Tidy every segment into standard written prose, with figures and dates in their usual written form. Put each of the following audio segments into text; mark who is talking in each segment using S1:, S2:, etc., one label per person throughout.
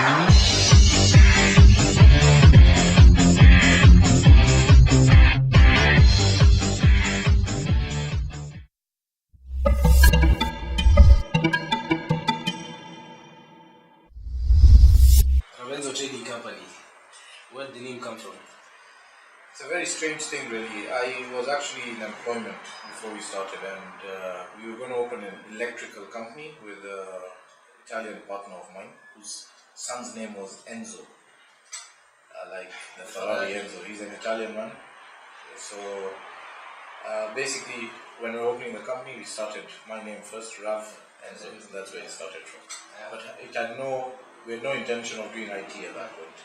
S1: Ravenzo Trading Company. Where did the name come from?
S2: It's a very strange thing, really. I was actually in employment before we started, and we were going to open an electrical company with an Italian partner of mine, whose son's name was Enzo, like the Ferrari Enzo. He's an Italian man. So basically, when we were opening the company, we started my name first, Rav Enzo. That's where it started from. But we had no intention of doing IT at that point.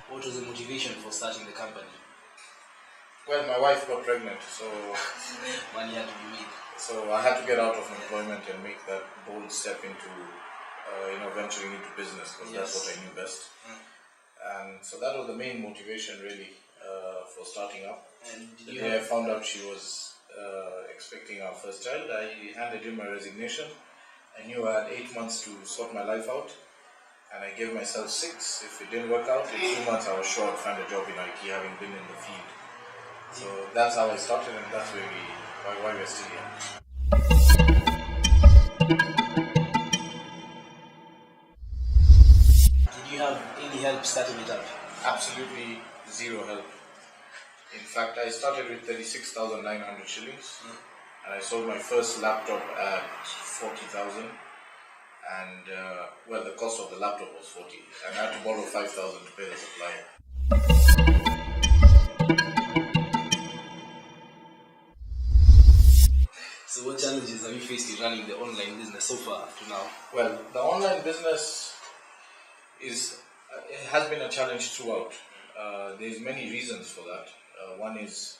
S1: What was the motivation for starting the company?
S2: Well, my wife got pregnant, so
S1: Money had to be made.
S2: So I had to get out of employment and make that bold step into, venturing into business, because that's what I knew best. And so that was the main motivation, really, for starting up.
S1: And
S2: the day I found out she was expecting our first child, I handed in my resignation. I knew I had 8 months to sort my life out, and I gave myself 6. If it didn't work out, in 2 months I was sure I'd find a job in IT, having been in the field. So that's how I started, and that's why we're still here.
S1: Did you have any help starting it up?
S2: Absolutely zero help. In fact, I started with 36,900 shillings, and I sold my first laptop at 40,000. And the cost of the laptop was 40, and I had to borrow 5,000 to pay the supplier.
S1: So what challenges have you faced in running the online business so far up to now?
S2: Well, the online business has been a challenge throughout. There's many reasons for that. One is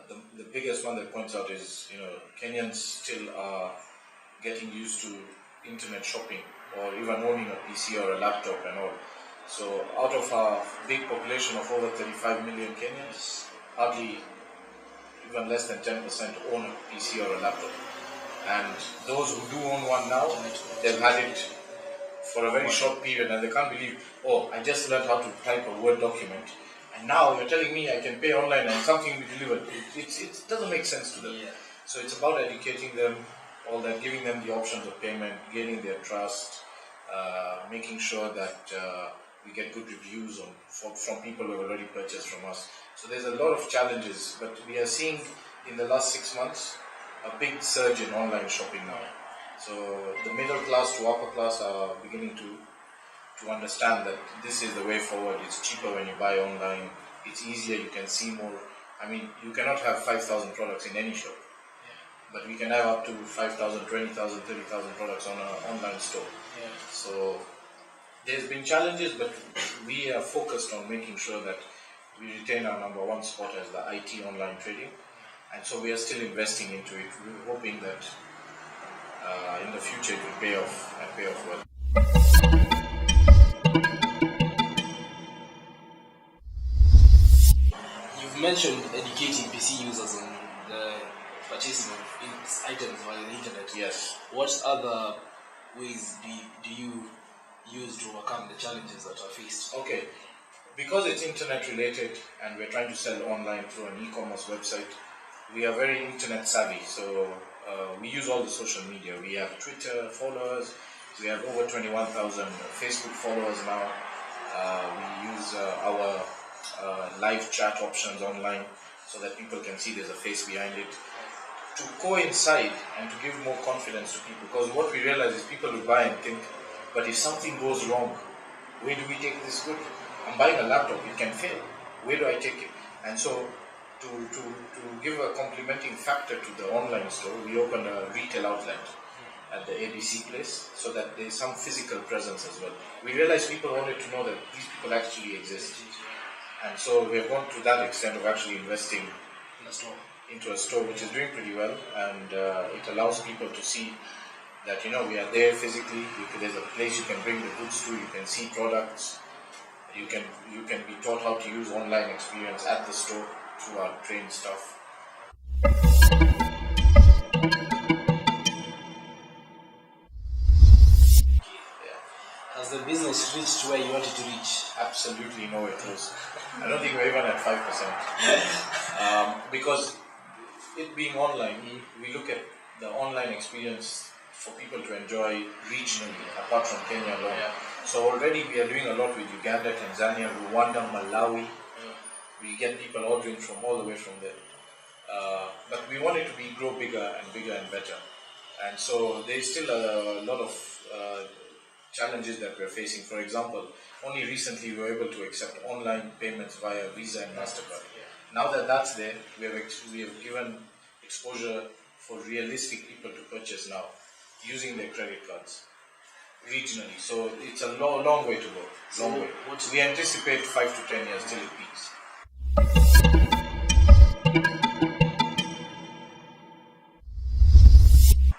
S2: the biggest one that points out is Kenyans still are getting used to internet shopping, or even owning a PC or a laptop and all. So out of our big population of over 35 million Kenyans, hardly even less than 10% own a PC or a laptop. And those who do own one now, they've had it for a very short period, and they can't believe, I just learned how to type a Word document, and now you're telling me I can pay online and something will be delivered. It doesn't make sense to them.
S1: Yeah.
S2: So it's about educating them, all that, giving them the options of payment, gaining their trust, making sure that we get good reviews from people who have already purchased from us. So there's a lot of challenges, but we are seeing in the last 6 months a big surge in online shopping now. So the middle class to upper class are beginning to understand that this is the way forward. It's cheaper when you buy online. It's easier, you can see more. I mean, you cannot have 5,000 products in any shop, but we can have up to 5,000, 20,000, 30,000 products on an online store.
S1: Yeah.
S2: So there's been challenges, but we are focused on making sure that we retain our number one spot as the IT online trading, and so we are still investing into it. We're hoping that in the future it will pay off and pay off well.
S1: You've mentioned educating PC users on the purchasing of items via the internet.
S2: Yes.
S1: What other ways do you use to overcome the challenges that are faced?
S2: Okay, because it's internet related and we're trying to sell online through an e-commerce website, we are very internet savvy. So we use all the social media. We have Twitter followers, we have over 21,000 Facebook followers now. We use our live chat options online so that people can see there's a face behind it, to coincide and to give more confidence to people. Because what we realize is people will buy and think, but if something goes wrong, where do we take this good? I'm buying a laptop, it can fail. Where do I take it? And so to give a complementing factor to the online store, we opened a retail outlet at the ABC place so that there's some physical presence as well. We realized people wanted to know that these people actually exist. And so we have gone to that extent of actually investing into a store, which is doing pretty well, and it allows people to see that we are there physically. There's a place you can bring the goods to. You can see products. You can be taught how to use online experience at the store through our trained staff.
S1: Has the business reached where you wanted to reach?
S2: Absolutely no, it was. I don't think we're even at 5%. Because it being online, we look at the online experience for people to enjoy regionally, apart from Kenya alone.
S1: Yeah.
S2: So already we are doing a lot with Uganda, Tanzania, Rwanda, Malawi. We get people ordering from all the way from there. But we want it to grow bigger and bigger and better. And so there's still a lot of challenges that we're facing. For example, only recently we were able to accept online payments via Visa and MasterCard. Now that that's there, we have given exposure for realistic people to purchase now using their credit cards regionally. So it's a long way to go. Long way. We anticipate 5 to 10 years till it peaks.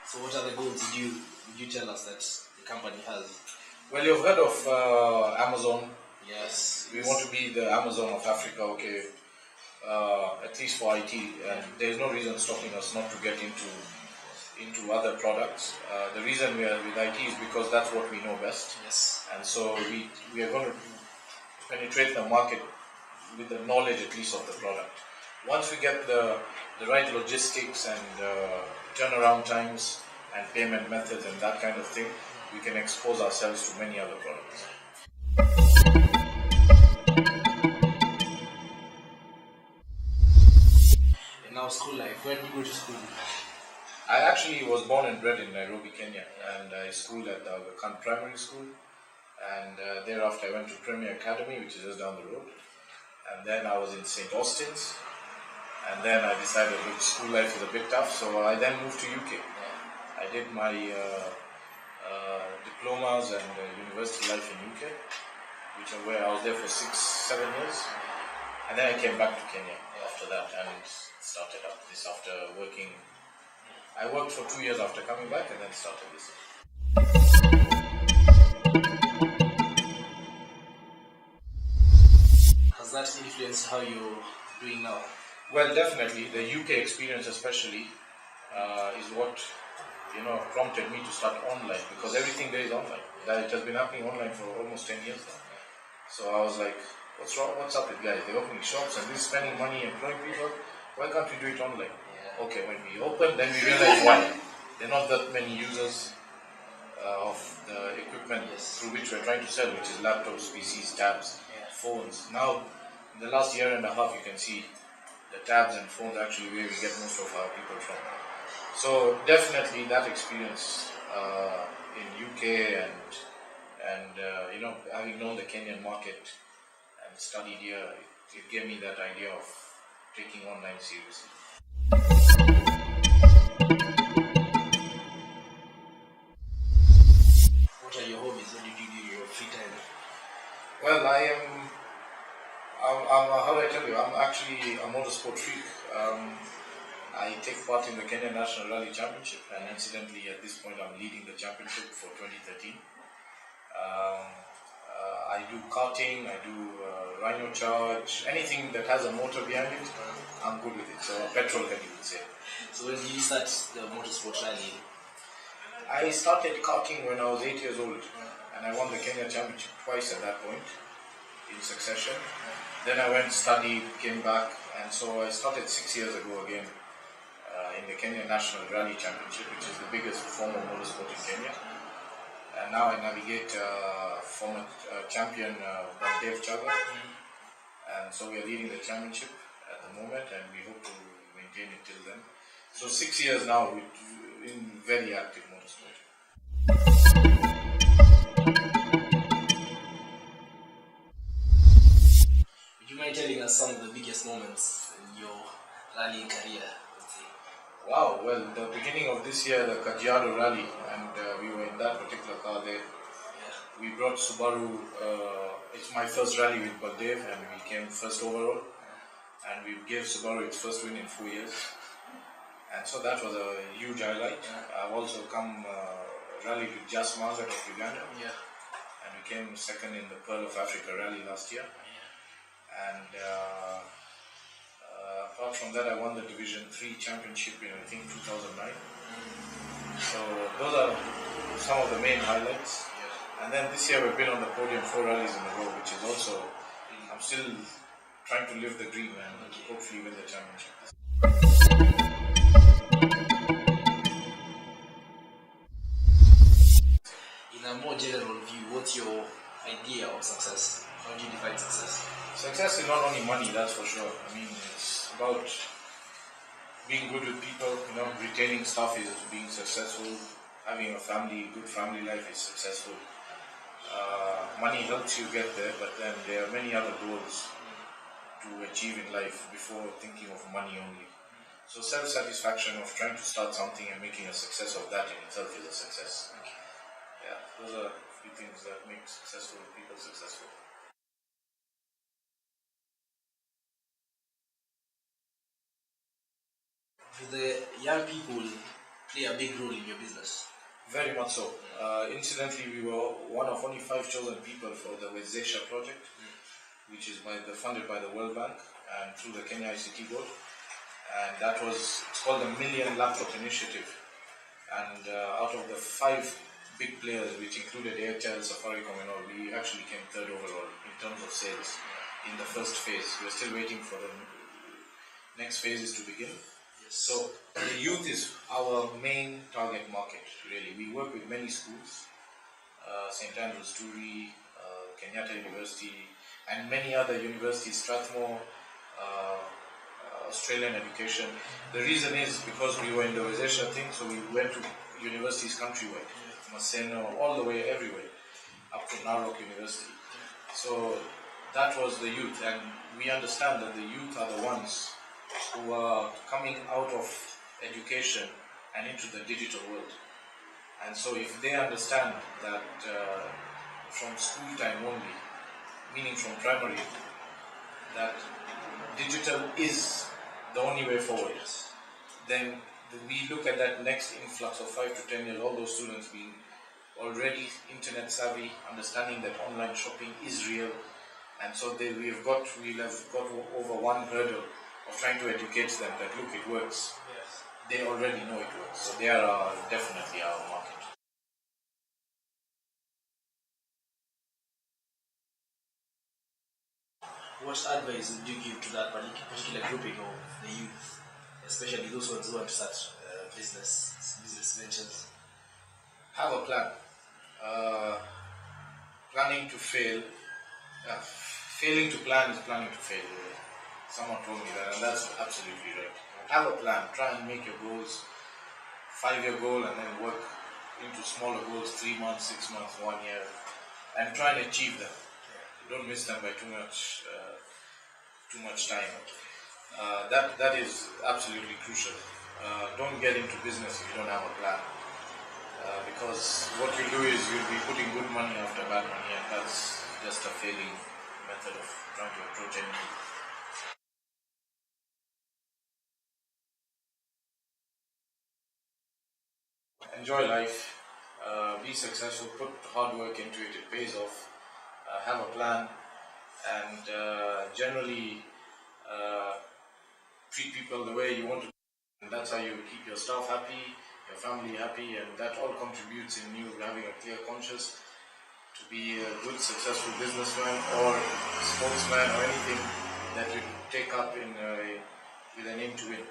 S1: So what are the goals did you tell us that the company has?
S2: Well, you've heard of Amazon.
S1: Yes.
S2: We want to be the Amazon of Africa, okay, at least for IT, and there's no reason stopping us not to get into other products. The reason we are with IT is because that's what we know best.
S1: Yes.
S2: And so we are going to penetrate the market with the knowledge at least of the product. Once we get the right logistics and turnaround times and payment methods and that kind of thing, we can expose ourselves to many other products.
S1: And now school life, where did you go to school?
S2: I actually was born and bred in Nairobi, Kenya, and I schooled at the Khan Primary School, and thereafter I went to Premier Academy, which is just down the road, and then I was in St. Austin's, and then I decided that school life is a bit tough, so I then moved to UK. I did my diplomas and university life in UK, which is where I was there for 6-7 years, and then I came back to Kenya after that and started up this after working. I worked for 2 years after coming back and then started this.
S1: Has that influenced how you're doing now?
S2: Well, definitely. The UK experience especially is what prompted me to start online, because everything there is online. It has been happening online for almost 10 years now. So I was like, what's wrong? What's up with guys? They're opening shops and they're spending money employing people. Why can't we do it online? Okay, when we open, then we realize why. There are not that many users of the equipment through which we're trying to sell, which is laptops, PCs, tabs, phones. Now, in the last year and a half, you can see the tabs and phones actually where we get most of our people from. So definitely that experience in UK and having known the Kenyan market and studied here, it gave me that idea of taking online seriously.
S1: What are your hobbies? What do you do in your free time?
S2: Well, how do I tell you? I'm actually a motorsport freak. I take part in the Kenya National Rally Championship, and incidentally at this point I'm leading the championship for 2013. I do karting, I do rhino charge, anything that has a motor behind it, I'm good with it. So a petrol head, you would say.
S1: So when did you start the motorsport rally?
S2: I started karting when I was 8 years old, and I won the Kenya Championship twice at that point in succession. Then I went, studied, came back, and so I started 6 years ago again in the Kenya National Rally Championship, which is the biggest form of motorsport in Kenya. And now I navigate former champion Baldev Chaga, and so we are leading the championship at the moment, and we hope to maintain it till then. So 6 years now in very active motorsport.
S1: Would you mind telling us some of the biggest moments in your rallying career?
S2: Wow, well, the beginning of this year, the Kajiado rally, and we were in that particular car there. We brought Subaru, it's my first rally with Baldev, and we came first overall, and we gave Subaru its first win in 4 years, and so that was a huge highlight. I've also come rallied with Jas Margaret of Uganda, and we came second in the Pearl of Africa rally last year, and apart from that, I won the Division 3 championship in, I think, 2009. So those are some of the main highlights. And then this year we've been on the podium 4 rallies in a row, which is also, I'm still trying to live the dream and hopefully win the championship.
S1: In a more general view, what's your idea of success? How do you define success?
S2: Success is not only money, that's for sure. I mean, it's about being good with people, retaining stuff is being successful, having a family, good family life is successful. Money helps you get there, but then there are many other goals to achieve in life before thinking of money only. So self-satisfaction of trying to start something and making a success of that in itself is a success. Yeah, those are a few things that make successful people successful.
S1: Do the young people play a big role in your business?
S2: Very much so. Incidentally, we were one of only 5 chosen people for the Wezesha project, which is funded by the World Bank and through the Kenya ICT board. And it's called the Million Laptop Initiative. And out of the 5 big players, which included Airtel, Safaricom and all, we actually came 3rd overall in terms of sales in the first phase. We're still waiting for the next phases to begin. So the youth is our main target market, really. We work with many schools, St. Andrews, Turi, Kenyatta University, and many other universities, Strathmore, Australian education. The reason is because we were in the Wezesha thing, so we went to universities countrywide, Maseno, all the way everywhere, up to Narok University. So that was the youth, and we understand that the youth are the ones who are coming out of education and into the digital world. And so if they understand that from school time only, meaning from primary, that digital is the only way forward, then we look at that next influx of 5 to 10 years, all those students being already internet savvy, understanding that online shopping is real, and so we'll have got over one hurdle of trying to educate them that look, it works.
S1: Yes.
S2: They already know it works, so they are definitely our market.
S1: What advice would you give to that particular grouping of the youth, especially those ones who want to start business ventures?
S2: Have a plan. Planning to fail. Failing to plan is planning to fail. Someone told me that, and that's absolutely right. Have a plan. Try and make your goals 5-year goal, and then work into smaller goals, 3 months, 6 months, 1 year, and try and achieve them. Don't miss them by too much time. That is absolutely crucial. Don't get into business if you don't have a plan, because what you do is you'll be putting good money after bad money, and that's just a failing method of trying to approach anything. Enjoy life, be successful, put hard work into it, it pays off, have a plan, and generally treat people the way you want to, and that's how you keep your staff happy, your family happy, and that all contributes in you having a clear conscience to be a good, successful businessman or sportsman or anything that you take up with an aim to win.